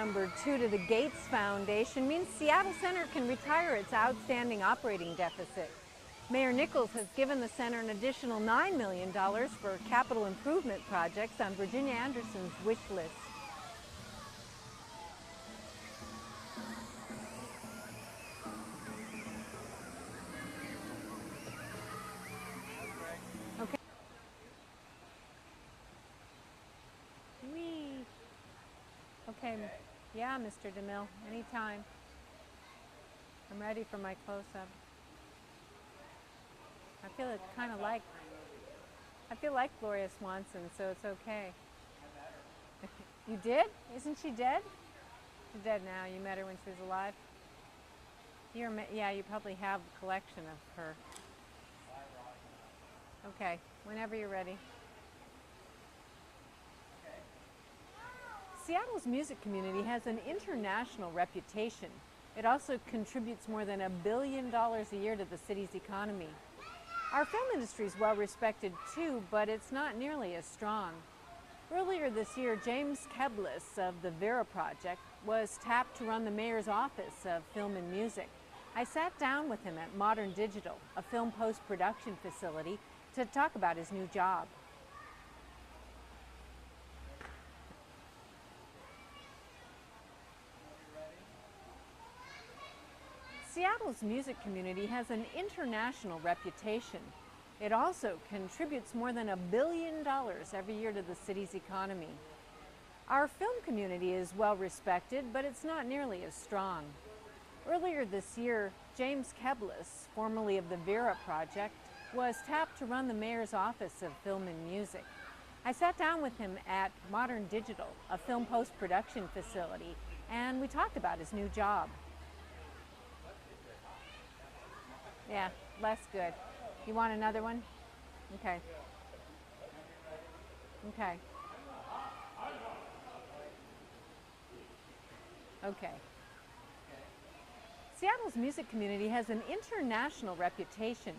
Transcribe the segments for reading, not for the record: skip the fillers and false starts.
number 2 to the Gates Foundation means Seattle Center can retire its outstanding operating deficit. Mayor Nichols has given the center an additional $9 million for capital improvement projects on Virginia Anderson's wish list. Okay. Whee. Okay. Yeah, Mr. DeMille, anytime. I'm ready for my close-up. I feel like Gloria Swanson, so it's okay. You did? Isn't she dead? She's dead now. You met her when she was alive? Yeah, you probably have a collection of her. Okay, whenever you're ready. Seattle's music community has an international reputation. It also contributes more than $1 billion a year to the city's economy. Our film industry is well respected too, but it's not nearly as strong. Earlier this year, James Keblis of the Vera Project was tapped to run the mayor's office of film and music. I sat down with him at Modern Digital, a film post-production facility, to talk about his new job. Seattle's music community has an international reputation. It also contributes more than $1 billion every year to the city's economy. Our film community is well respected, but it's not nearly as strong. Earlier this year, James Keblis, formerly of the Vera Project, was tapped to run the mayor's office of film and music. I sat down with him at Modern Digital, a film post-production facility, and we talked about his new job. Yeah, less good. You want another one? Okay. Okay. Okay. Seattle's music community has an international reputation.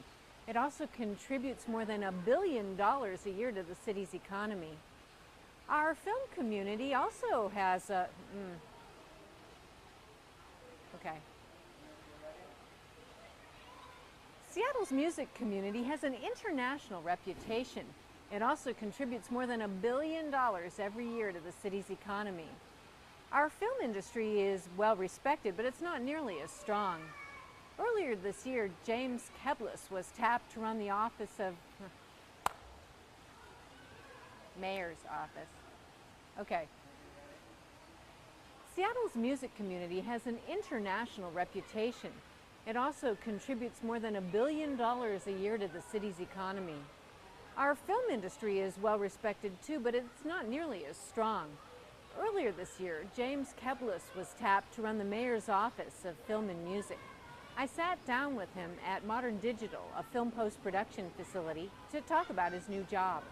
It also contributes more than $1 billion a year to the city's economy. Our film community also has a... Okay. Seattle's music community has an international reputation. It also contributes more than $1 billion every year to the city's economy. Our film industry is well respected, but it's not nearly as strong. Earlier this year, James Keblis was tapped to run the office of mayor's office. Okay. Seattle's music community has an international reputation. It also contributes more than $1 billion a year to the city's economy. Our film industry is well respected too, but it's not nearly as strong. Earlier this year, James Keblis was tapped to run the mayor's office of film and music. I sat down with him at Modern Digital, a film post-production facility, to talk about his new job.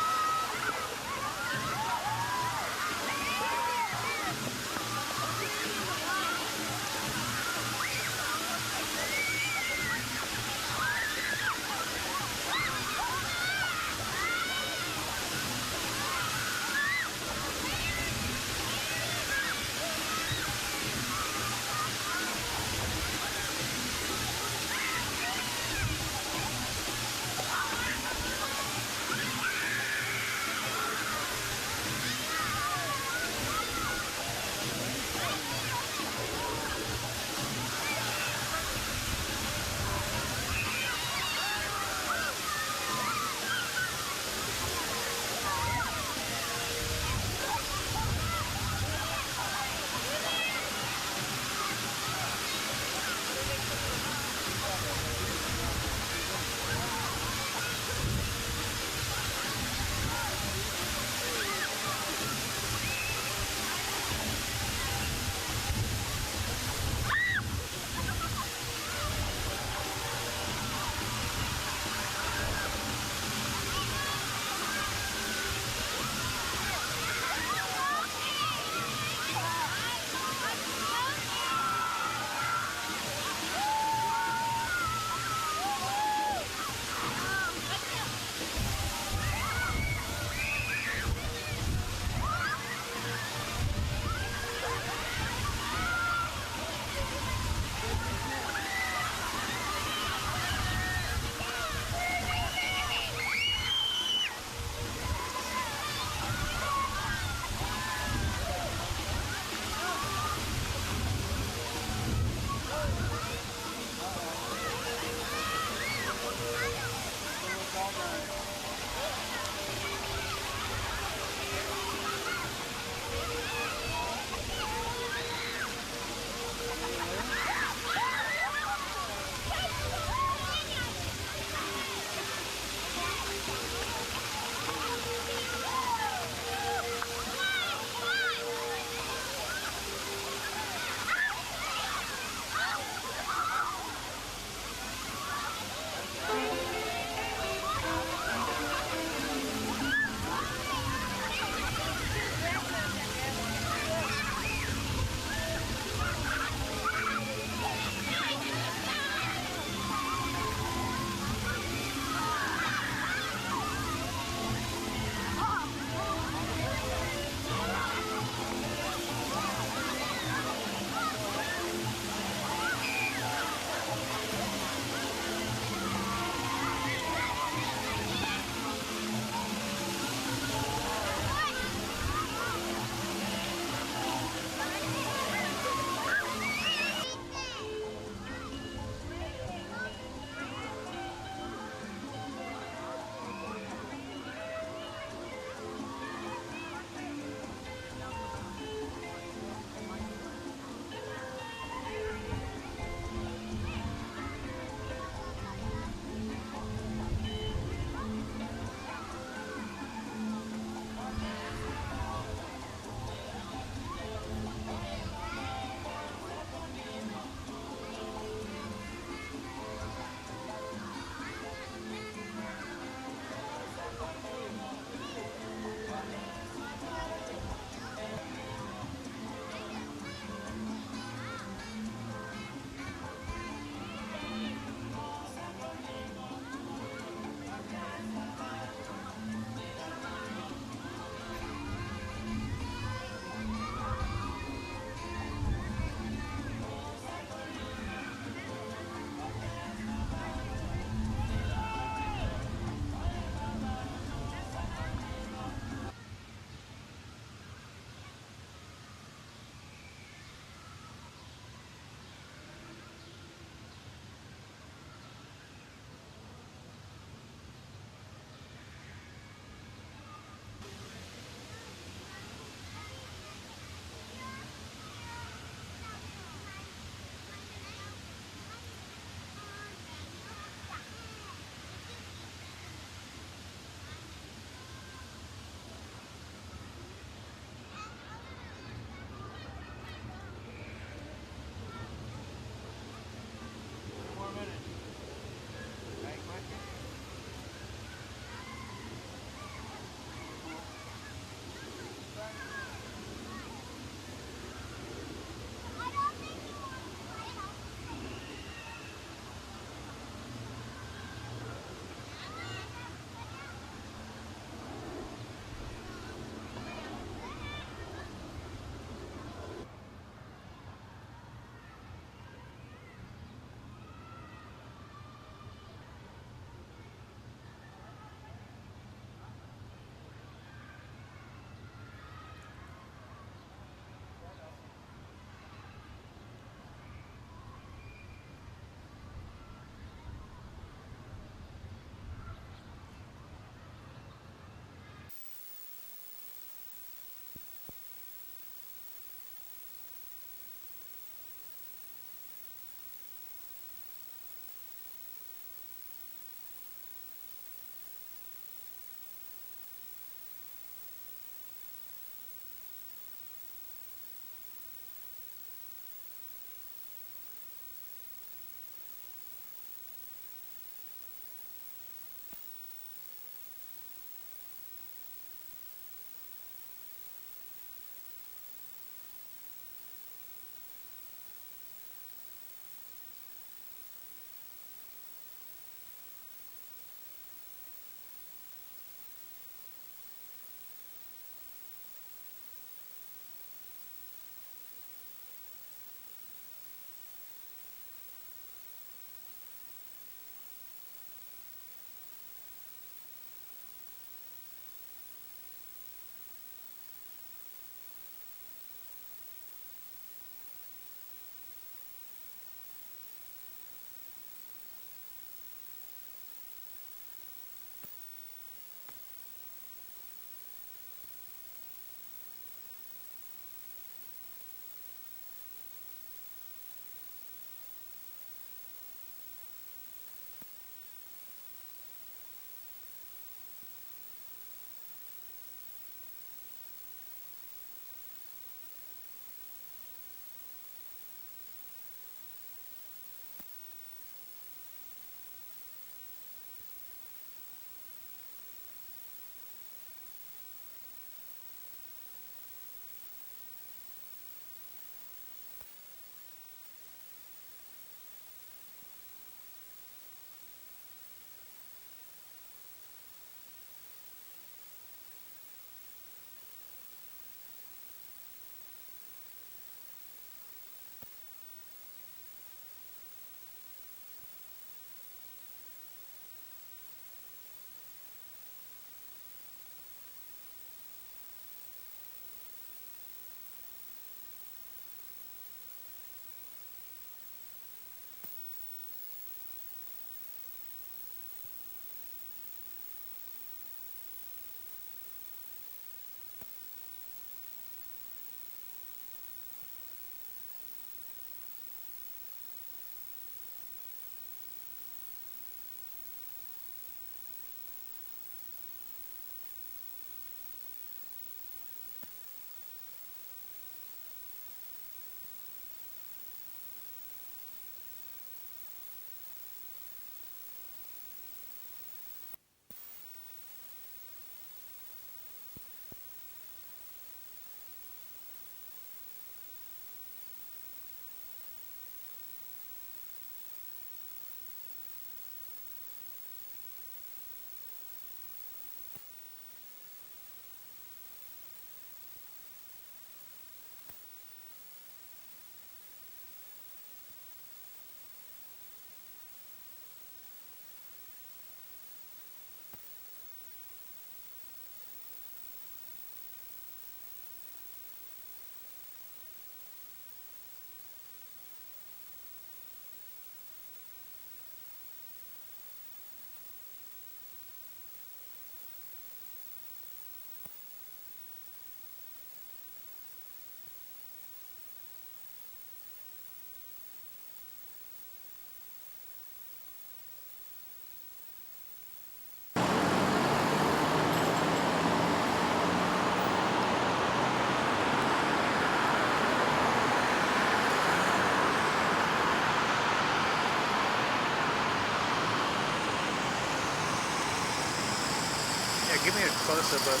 Give me a close-up of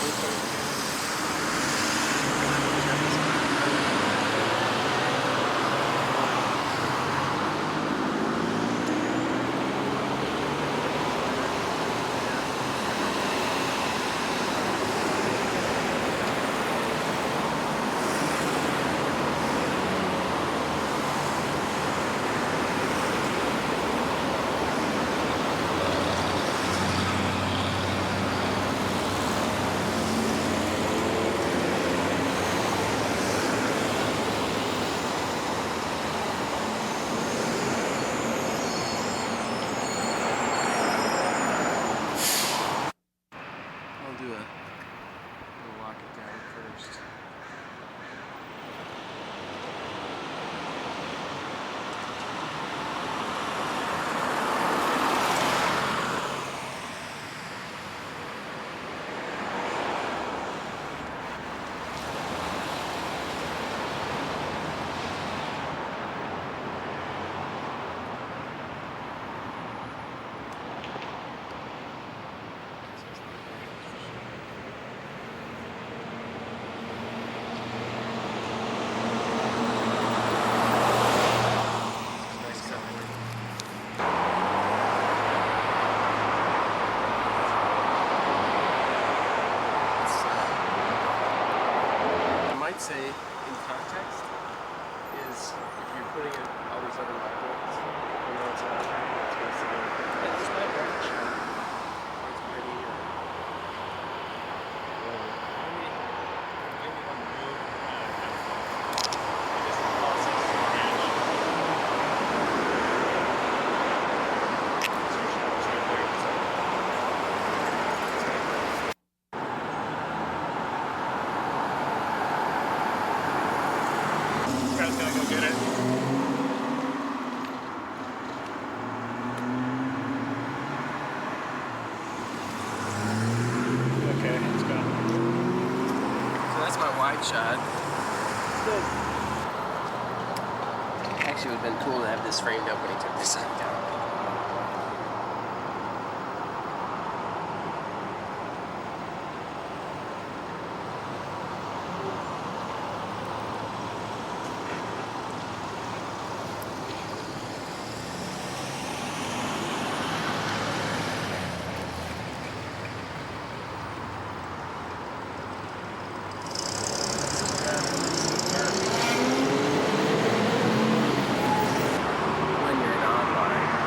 Blue 32. I'll do a little walk it down first. Say in context is if you're putting in all these other libraries, you know it's not right, it's basically it's my branch. It's pretty maybe on the move, just the process Scott's gonna go get it. Okay, it's gone. So that's my wide shot. Good. Actually, it would have been cool to have this framed up when he took this side down. When you're in online.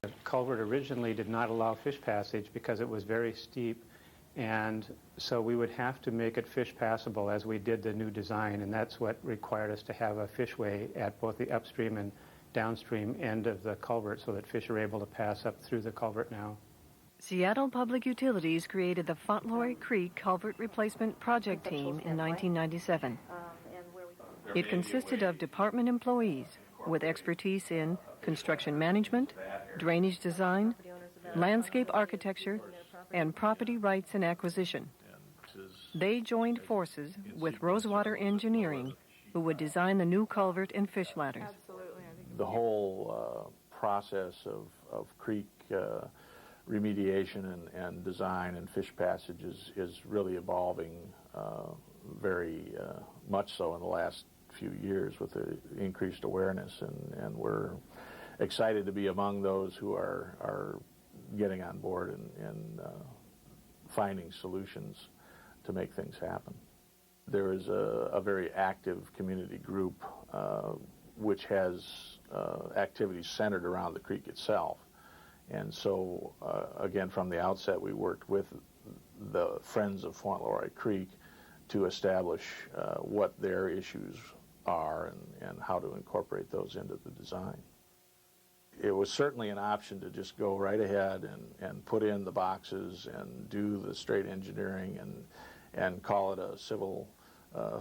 The culvert originally did not allow fish passage because it was very steep, and so we would have to make it fish passable as we did the new design, and that's what required us to have a fishway at both the upstream and downstream end of the culvert so that fish are able to pass up through the culvert now. Seattle Public Utilities created the Fauntleroy Creek Culvert Replacement Project Team in 1997. It consisted of department employees with expertise in construction management, drainage design, landscape architecture, and property rights and acquisition. They joined forces with Rosewater Engineering, who would design the new culvert and fish ladders. The whole process of creek remediation and design and fish passage is really evolving very much so in the last few years with the increased awareness, and we're excited to be among those who are getting on board and finding solutions to make things happen. There is a very active community group which has activities centered around the creek itself. And so, again, from the outset, we worked with the Friends of Fauntleroy Creek to establish what their issues are and how to incorporate those into the design. It was certainly an option to just go right ahead and put in the boxes and do the straight engineering and call it a civil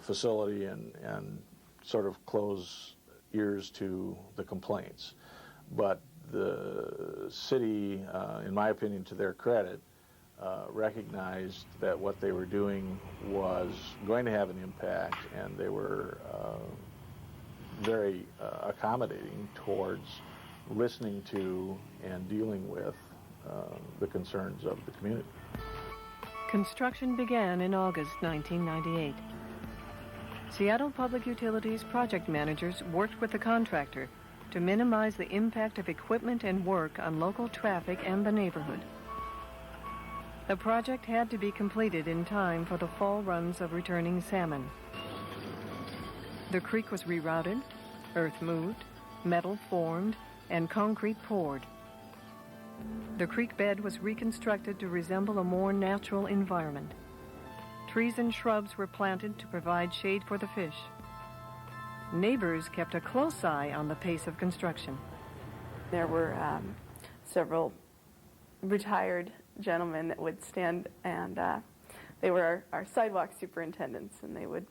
facility and sort of close ears to the complaints. But the city, in my opinion, to their credit, recognized that what they were doing was going to have an impact, and they were very accommodating towards listening to and dealing with the concerns of the community. Construction began in August 1998. Seattle Public Utilities project managers worked with the contractor to minimize the impact of equipment and work on local traffic and the neighborhood. The project had to be completed in time for the fall runs of returning salmon. The creek was rerouted, earth moved, metal formed, and concrete poured. The creek bed was reconstructed to resemble a more natural environment. Trees and shrubs were planted to provide shade for the fish. Neighbors kept a close eye on the pace of construction. There were several retired gentlemen that would stand, and they were our sidewalk superintendents, and they would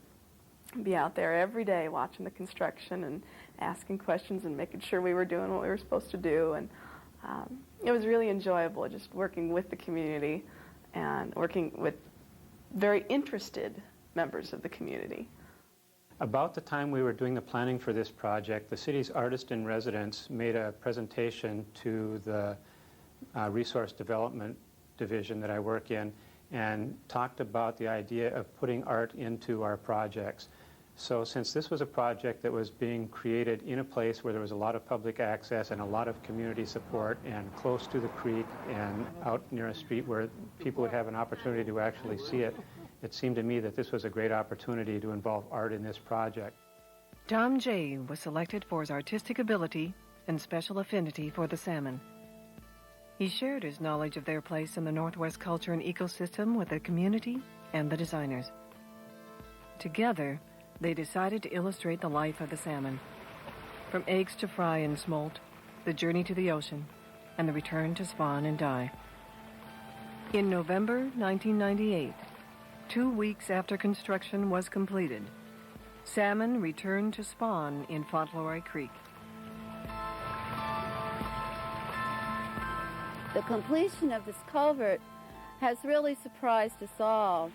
be out there every day watching the construction and asking questions and making sure we were doing what we were supposed to do. And it was really enjoyable just working with the community and working with very interested members of the community. About the time we were doing the planning for this project, the city's artist in residence made a presentation to the Resource Development Division that I work in and talked about the idea of putting art into our projects. So since this was a project that was being created in a place where there was a lot of public access and a lot of community support and close to the creek and out near a street where people would have an opportunity to actually see it, it seemed to me that this was a great opportunity to involve art in this project. Tom Jay was selected for his artistic ability and special affinity for the salmon. He shared his knowledge of their place in the Northwest culture and ecosystem with the community and the designers. Together, they decided to illustrate the life of the salmon, from eggs to fry and smolt, the journey to the ocean, and the return to spawn and die. In November 1998, 2 weeks after construction was completed, salmon returned to spawn in Fauntleroy Creek. The completion of this culvert has really surprised us all.